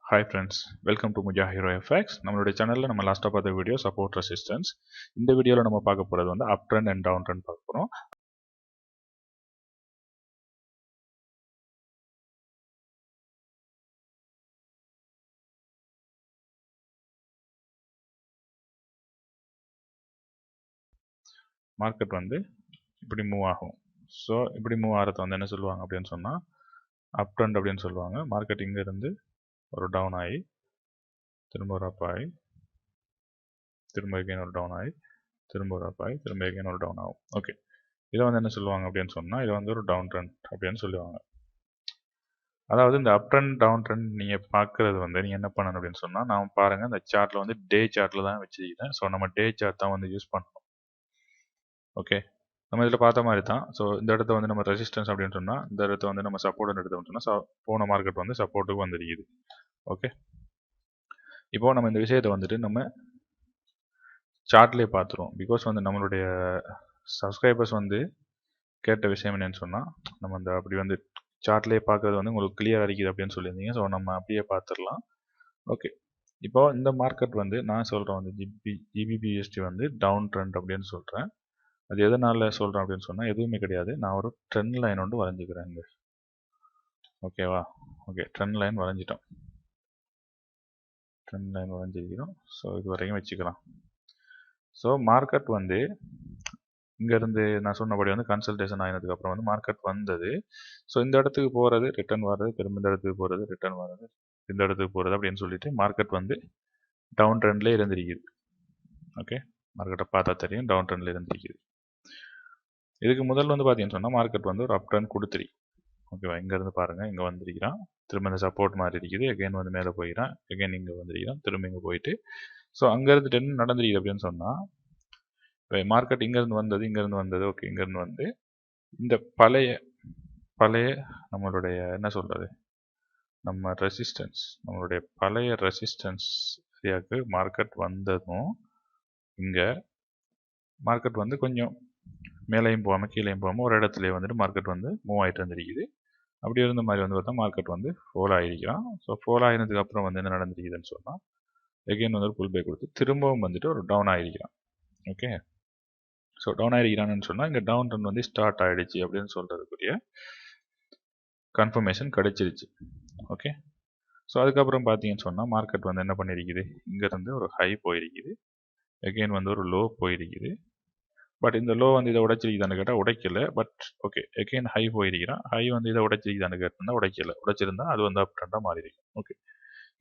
Hi friends, welcome to Muja Hero FX. நம்மளுடைய சேனல்ல நம்ம லாஸ்டா பார்த்த வீடியோ சப்போர்ட் ரெசிஸ்டன்ஸ். இந்த வீடியோல நம்ம பார்க்க போறது வந்து up trend and down trend பார்க்க போறோம். மார்க்கெட் வந்து இப்படி மூவ் ஆகும். ஸோ இப்படி மூவ் ஆகிறது வந்து என்ன சொல்லுவாங்க அப்படின்னு சொன்னா அப் ட்ரெண்ட் அப்படின்னு சொல்லுவாங்க. மார்க்கெட் இங்க இருந்து ஒரு டவுன் ஆகி திரும்ப ஒரு அப் ஆகி திரும்ப again ஒரு டவுன் ஆகி திரும்ப ஒரு அப் ஆகி திரும்ப again ஒரு டவுன் ஆகும். ஓகே, இதை வந்து என்ன சொல்லுவாங்க அப்படின்னு சொன்னா இதை வந்து ஒரு டவுன் ட்ரெண்ட் அப்படின்னு சொல்லுவாங்க. அதாவது இந்த அப் ட்ரெண்ட் டவுன் ட்ரெண்ட் நீங்கள் பார்க்குறது வந்து நீங்கள் என்ன பண்ணணும் அப்படின்னு சொன்னால் நான் பாருங்கள் இந்த சார்ட்டில் வந்து டே சார்ட்டில் தான் வச்சுருக்கேன். ஸோ நம்ம டே சார்ட் தான் வந்து யூஸ் பண்ணணும். ஓகே, நம்ம இதில் பார்த்த மாதிரி தான். ஸோ இந்த இடத்த வந்து நம்ம ரெசிஸ்டன்ஸ் அப்படின்னு சொன்னால் இந்த இடத்த வந்து நம்ம சப்போர்ட் எடுத்தோம்னு சொன்னால் போன மார்க்கெட் வந்து சப்போர்ட்டுக்கு வந்துருக்குது. ஓகே, இப்போ நம்ம இந்த விஷயத்தை வந்துட்டு நம்ம சார்ட்லேயே பார்த்துருவோம். பிகாஸ் வந்து நம்மளுடைய சப்ஸ்கிரைபர்ஸ் வந்து கேட்ட விஷயம் என்னன்னு சொன்னால் நம்ம இந்த அப்படி வந்து சார்ட்லேயே பார்க்கறது வந்து உங்களுக்கு கிளியர் அடிக்குது அப்படின்னு சொல்லியிருந்தீங்க. ஸோ நம்ம அப்படியே பார்த்துடலாம். ஓகே, இப்போ இந்த மார்க்கெட் வந்து நான் சொல்கிறேன் வந்து ஜிபிபிஎஸ்டி வந்து டவுன் ட்ரெண்ட் அப்படின்னு சொல்கிறேன். அது எதனால் சொல்கிறேன் அப்படின்னு சொன்னால் எதுவுமே கிடையாது. நான் ஒரு ட்ரெண்ட் லைன் ஒன்று வரைஞ்சிக்கிறேன் இங்கே. ஓகேவா? ஓகே, ட்ரெண்ட் லைன் வரைஞ்சிட்டோம். ட்ரெண்ட் லைன் வரைஞ்சிருக்கிறோம். ஸோ இது வரைக்கும் வச்சுக்கலாம். ஸோ மார்க்கெட் வந்து இங்கேருந்து நான் சொன்னபடி வந்து கன்சல்டேஷன் ஆகினதுக்கப்புறம் வந்து மார்க்கெட் வந்தது. ஸோ இந்த இடத்துக்கு போகிறது ரிட்டர்ன் வர்றது, திரும்ப இந்த இடத்துக்கு போகிறது ரிட்டர்ன் வர்றது, இந்த இடத்துக்கு போகிறது அப்படின்னு சொல்லிட்டு மார்க்கெட் வந்து டவுன் ட்ரெண்ட்லேயே இருந்திருக்குது. ஓகே, மார்க்கெட்டை பார்த்தா தெரியும் டவுன் ட்ரெண்ட்ல இருந்திருக்குது. இதுக்கு முதல்ல வந்து பார்த்தீங்கன்னு சொன்னால் மார்க்கெட் வந்து ஒரு அப் ட்ரெண்ட் கொடுத்துரு. ஓகேவா? இங்கேருந்து பாருங்கள், இங்கே வந்திருக்கிறான், திரும்ப இந்த சப்போர்ட் மாதிரி இருக்குது, எகைன் வந்து மேலே போயிடான், எகைன் இங்கே வந்திருக்கிறான், திரும்ப இங்கே போயிட்டு ஸோ அங்கேருந்து என்ன நடந்திருக்குது அப்படின்னு சொன்னால் இப்போ மார்க்கெட் இங்கேருந்து வந்தது. ஓகே, இங்கேருந்து வந்து இந்த பழைய நம்மளுடைய என்ன சொல்கிறது நம்ம ரெசிஸ்டன்ஸ், நம்மளுடைய பழைய ரெசிஸ்டன்ஸ் ஏரியாவுக்கு மார்க்கெட் வந்ததும் இங்கே மார்க்கெட் வந்து கொஞ்சம் மேலேயும் போகாமல் கீழேயும் போகாமல் ஒரு இடத்துல வந்துட்டு மார்க்கெட் வந்து மூவ் ஆகிட்டு வந்துருக்குது. அப்படி இருந்த மாதிரி வந்து பார்த்தா மார்க்கெட் வந்து ஃபோல் ஆகிருக்கிறான். ஸோ ஃபோல் ஆகினதுக்கு அப்புறம் வந்து என்ன நடந்திருக்குதுன்னு சொன்னால் எகைன் வந்து ஒரு புல் பேக் கொடுத்து திரும்பவும் வந்துட்டு ஒரு டவுன் ஆகிருக்கிறான். ஓகே, ஸோ டவுன் ஆகிருக்கிறான்னு சொன்னால் இங்கே டவுன் ட்ரெண்ட் வந்து ஸ்டார்ட் ஆகிடுச்சு அப்படின்னு சொல்கிறதுக்குரிய கன்ஃபர்மேஷன் கிடைச்சிருச்சு. ஓகே, ஸோ அதுக்கப்புறம் பார்த்தீங்கன்னு சொன்னால் மார்க்கெட் வந்து என்ன பண்ணியிருக்குது, இங்கேருந்து ஒரு ஹை போயிருக்குது, எகெயின் வந்து ஒரு லோ போயிருக்குது. பட் இந்த லோ வந்து இதை உடைச்சிருக்குதான்னு கேட்டால் உடைக்கல. பட் ஓகே, எகெயின் ஹை போயிருக்கிறான், ஹை வந்து இதை உடைச்சிருக்குதான்னு கேட்டிருந்தா உடைக்கல, உடைச்சிருந்தா அது வந்து அப் ட்ரெண்டாக மாறிடுச்சு. ஓகே,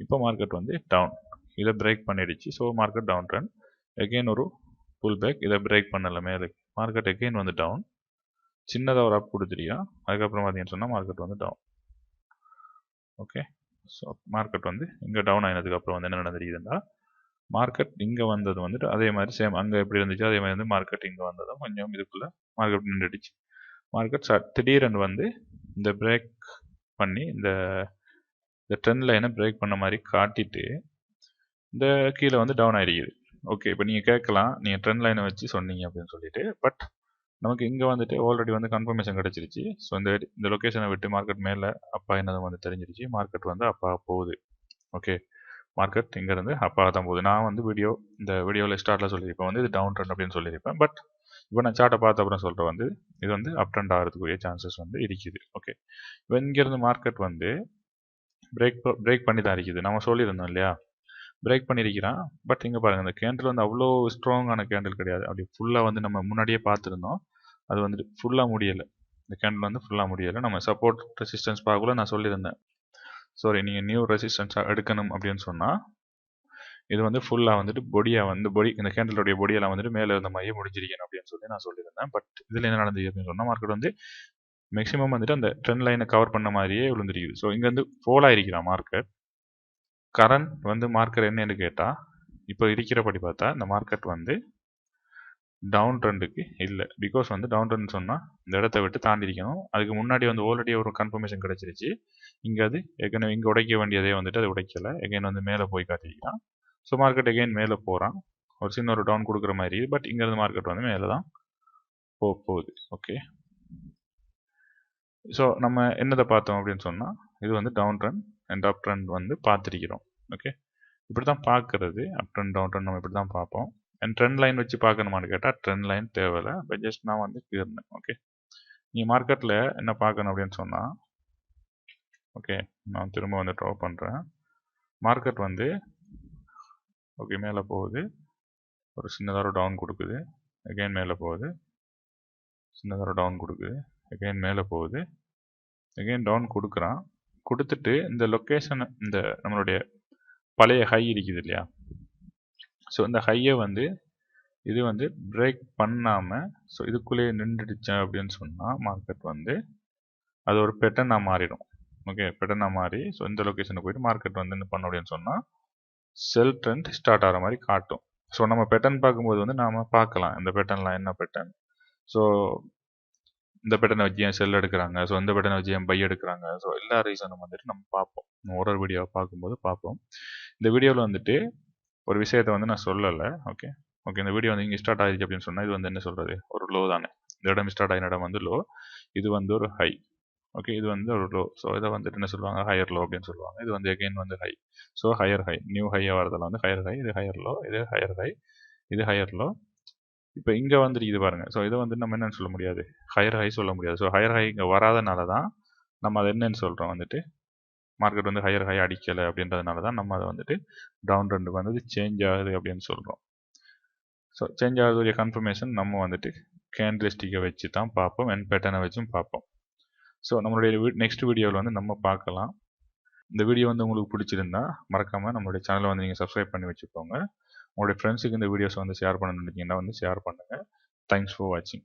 இப்போ மார்க்கெட் வந்து டவுன், இதை பிரேக் பண்ணிடுச்சு. So market down trend, again ஒரு புல் பேக், இதை பிரேக் பண்ணலை மேலே, மார்க்கெட் எகெயின் வந்து டவுன், சின்னதாக ஒரு அப் கொடுத்துருக்கா, அதுக்கப்புறம் பார்த்தீங்கன்னு சொன்னால் மார்க்கெட் வந்து டவுன். ஓகே, ஸோ மார்க்கெட் வந்து இங்கே டவுன் ஆகினதுக்கப்புறம் வந்து என்ன நடந்திருக்குதுன்னா மார்க்கெட் இங்கே வந்தது வந்துட்டு அதே மாதிரி சேம் அங்கே எப்படி இருந்துச்சு அதே மாதிரி வந்து மார்க்கெட் இங்கே வந்ததும் கொஞ்சம் இதுக்குள்ளே மார்க்கெட் நின்றுடுச்சு. மார்க்கெட் திடீரென்று வந்து இந்த பிரேக் பண்ணி இந்த ட்ரெண்ட் லைனை பிரேக் பண்ண மாதிரி காட்டிட்டு இந்த கீழே வந்து டவுன் ஆகிருக்குது. ஓகே, இப்போ நீங்கள் கேட்கலாம் நீங்கள் ட்ரெண்ட் லைனை வச்சு சொன்னீங்க அப்படின்னு சொல்லிட்டு. பட் நமக்கு இங்கே வந்துட்டு ஆல்ரெடி வந்து கன்ஃபர்மேஷன் கிடச்சிருச்சு. ஸோ இந்த லொக்கேஷனை விட்டு மார்க்கெட் மேலே அப்பா என்னதும் வந்து தெரிஞ்சிருச்சு. மார்க்கெட் வந்து அப்பா போகுது. ஓகே, மார்க்கெட் இங்கேருந்து அப்பாக தான் போகுது. நான் வந்து இந்த வீடியோவில் ஸ்டார்ட்டில் சொல்லியிருப்பேன் வந்து இது டவுன் ட்ரெண்ட் அப்படின்னு சொல்லியிருப்பேன். பட் இப்போ நான் சார்ட்டை பார்த்த அப்புறம் சொல்கிறேன் வந்து இது வந்து அப் ட்ரெண்ட் ஆகிறதுக்குரிய சான்சஸ் வந்து இருக்குது. ஓகே, இப்போ இங்கேருந்து மார்க்கெட் வந்து பிரேக் பண்ணி தான் இருக்குது. நம்ம சொல்லியிருந்தோம் இல்லையா, பிரேக் பண்ணியிருக்கிறான். பட் இங்கே பாருங்கள், இந்த கேண்டில் வந்து அவ்வளோ ஸ்ட்ராங்கான கேண்டில் கிடையாது. அப்படி ஃபுல்லாக வந்து நம்ம முன்னாடியே பார்த்துருந்தோம், அது வந்துட்டு ஃபுல்லாக முடியலை. இந்த கேண்டில் வந்து ஃபுல்லாக முடியலை. நம்ம சப்போர்ட் ரெசிஸ்டன்ஸ் பார்க்கல நான் சொல்லியிருந்தேன். சாரி, நீங்கள் நியூ ரெசிஸ்டன்ஸாக எடுக்கணும் அப்படின்னு சொன்னால் இது வந்து ஃபுல்லாக வந்துட்டு இந்த கேண்டலுடைய பொடியெல்லாம் வந்துட்டு மேலே இருந்த மாதிரியே முடிஞ்சிருக்கணும் அப்படின்னு சொல்லி நான் சொல்லியிருந்தேன். பட் இதில் என்ன நடந்துச்சு அப்படின்னு சொன்னால் மார்க்கெட் வந்து மேக்ஸிமம் வந்துட்டு அந்த ட்ரெண்ட் லைனை கவர் பண்ண மாதிரியே விழுந்துருக்குது. ஸோ இங்கேருந்து ஃபோல் ஆகிருக்கிறான் மார்க்கெட். கரண்ட் வந்து மார்க்கெட் என்னன்னு கேட்டால் இப்போ இருக்கிறபடி பார்த்தா இந்த மார்க்கெட் வந்து டவுன் ட்ரெண்டுக்கு இல்லை. பிகாஸ் வந்து டவுன் ட்ரெண்ட் சொன்னால் இந்த இடத்த விட்டு தாண்டி இருக்கணும். அதுக்கு முன்னாடி வந்து ஆல்ரெடி ஒரு கன்ஃபர்மேஷன் கிடைச்சிருச்சு. இங்கே அது ஏற்கனவே இங்கே உடைக்க வேண்டியதே வந்துட்டு அது உடைக்கலை. எகைன் வந்து மேலே போய் காட்டிருக்கிறான். ஸோ மார்க்கெட் எகைன் மேலே போகிறான், ஒரு சின்ன ஒரு டவுன் கொடுக்குற மாதிரி. பட் இங்கேருந்து மார்க்கெட் வந்து மேலே தான் போகுது. ஓகே, ஸோ நம்ம என்னதை பார்த்தோம் அப்படின்னு சொன்னால் இது வந்து down trend. And up trend வந்து பார்த்துருக்கிறோம். ஓகே, இப்படி தான் பார்க்கறது. அப் ட்ரெண்ட் டவுன் ட்ரெண்ட் நம்ம இப்படி தான் பார்ப்போம். அண்ட் ட்ரெண்ட் லைன் வச்சு பார்க்கணுமான்னு கேட்டால் ட்ரெண்ட் லைன் தேவையில்லை. இப்போ ஜஸ்ட் நான் வந்து கீர்னேன். ஓகே, நீங்கள் மார்க்கெட்டில் என்ன பார்க்கணும் அப்படின்னு சொன்னால், ஓகே நான் திரும்ப வந்து ட்ரா பண்ணுறேன். மார்க்கெட் வந்து ஓகே மேலே போகுது, ஒரு சின்னதாக ஒரு டவுன் கொடுக்குது, அகைன் மேலே போகுது, சின்னதாக ஒரு டவுன் கொடுக்குது, அகைன் மேலே போகுது, அகைன் டவுன் கொடுக்குறான். கொடுத்துட்டு இந்த லொக்கேஷன், இந்த நம்மளுடைய பழைய ஹை இருக்குது இல்லையா, ஸோ இந்த ஹையை வந்து இது வந்து பிரேக் பண்ணாமல் ஸோ இதுக்குள்ளேயே நின்றுடுச்சேன் அப்படின்னு சொன்னால் மார்க்கெட் வந்து அது ஒரு பேட்டர்னாக மாறிடும். ஓகே, பேட்டர்னாக மாறி ஸோ இந்த லொக்கேஷனுக்கு போயிட்டு மார்க்கெட் வந்து என்ன பண்ண அப்படின்னு சொன்னால் செல் ட்ரெண்ட் ஸ்டார்ட் ஆகிற மாதிரி காட்டும். ஸோ நம்ம பேட்டர்ன் பார்க்கும்போது வந்து நாம் பார்க்கலாம் இந்த பேட்டர்ன்லாம் என்ன பேட்டர்ன், ஸோ இந்த பேட்டர்னை வச்சு ஏன் செல் எடுக்கிறாங்க, ஸோ இந்த பேட்டர்னை வச்சு ஏன் பை எடுக்கிறாங்க, ஸோ எல்லா ரீசனும் வந்துட்டு நம்ம பார்ப்போம். ஒரு வீடியோவை பார்க்கும்போது பார்ப்போம். இந்த வீடியோவில் வந்துட்டு ஒரு விஷயத்தை வந்து நான் சொல்லலை. ஓகே ஓகே, இந்த வீடியோ வந்து இங்கே ஸ்டார்ட் ஆகிடுச்சு அப்படின்னு சொன்னால் இது வந்து என்ன சொல்கிறது, ஒரு லோ தானே. இந்த இடம் ஸ்டார்ட் ஆகின இடம் வந்து லோ, இது வந்து ஒரு ஹை. ஓகே, இது வந்து ஒரு லோ, ஸோ இதை வந்துட்டு என்ன சொல்லுவாங்க, ஹையர் லோ அப்படின்னு சொல்லுவாங்க. இது வந்து அகெயின் வந்து high, so higher high, new ஹையாக வரதில் வந்து ஹையர் ஹை, இது ஹையர் லோ, இது ஹையர் ஹை, இது ஹையர் லோ. இப்போ இங்கே வந்துட்டு இது பாருங்கள். ஸோ இதை வந்து நம்ம என்னென்னு சொல்ல முடியாது, ஹையர் ஹை சொல்ல முடியாது. ஸோ ஹையர் ஹை இங்கே வராதனால தான் நம்ம அதை என்னன்னு சொல்கிறோம், வந்துட்டு மார்க்கெட் வந்து ஹையர் ஹை அடிக்கலை அப்படின்றதுனால தான் நம்ம அதை வந்துட்டு டவுன் ட்ரெண்டுக்கு வந்து சேஞ்ச் ஆகுது அப்படின்னு சொல்கிறோம். ஸோ சேஞ்ச் ஆகுதுடைய கன்ஃபர்மேஷன் நம்ம வந்துட்டு கேண்டில்ஸ்டிக்கை வச்சு தான் பார்ப்போம், அண்ட் பேட்டர்னை வச்சும் பார்ப்போம். ஸோ நம்மளுடைய நெக்ஸ்ட் வீடியோவில் வந்து நம்ம பார்க்கலாம். இந்த வீடியோ வந்து உங்களுக்கு பிடிச்சிருந்தா மறக்காமல் நம்மளுடைய சேனலை வந்து நீங்கள் சப்ஸ்கிரைப் பண்ணி வச்சுக்கோங்க. உங்களுடைய ஃப்ரெண்ட்ஸுக்கு இந்த வீடியோஸ் வந்து ஷேர் பண்ணணுன்னு நினைச்சீங்கன்னா வந்து ஷேர் பண்ணுங்கள். தேங்க்ஸ் ஃபார் வாட்சிங்.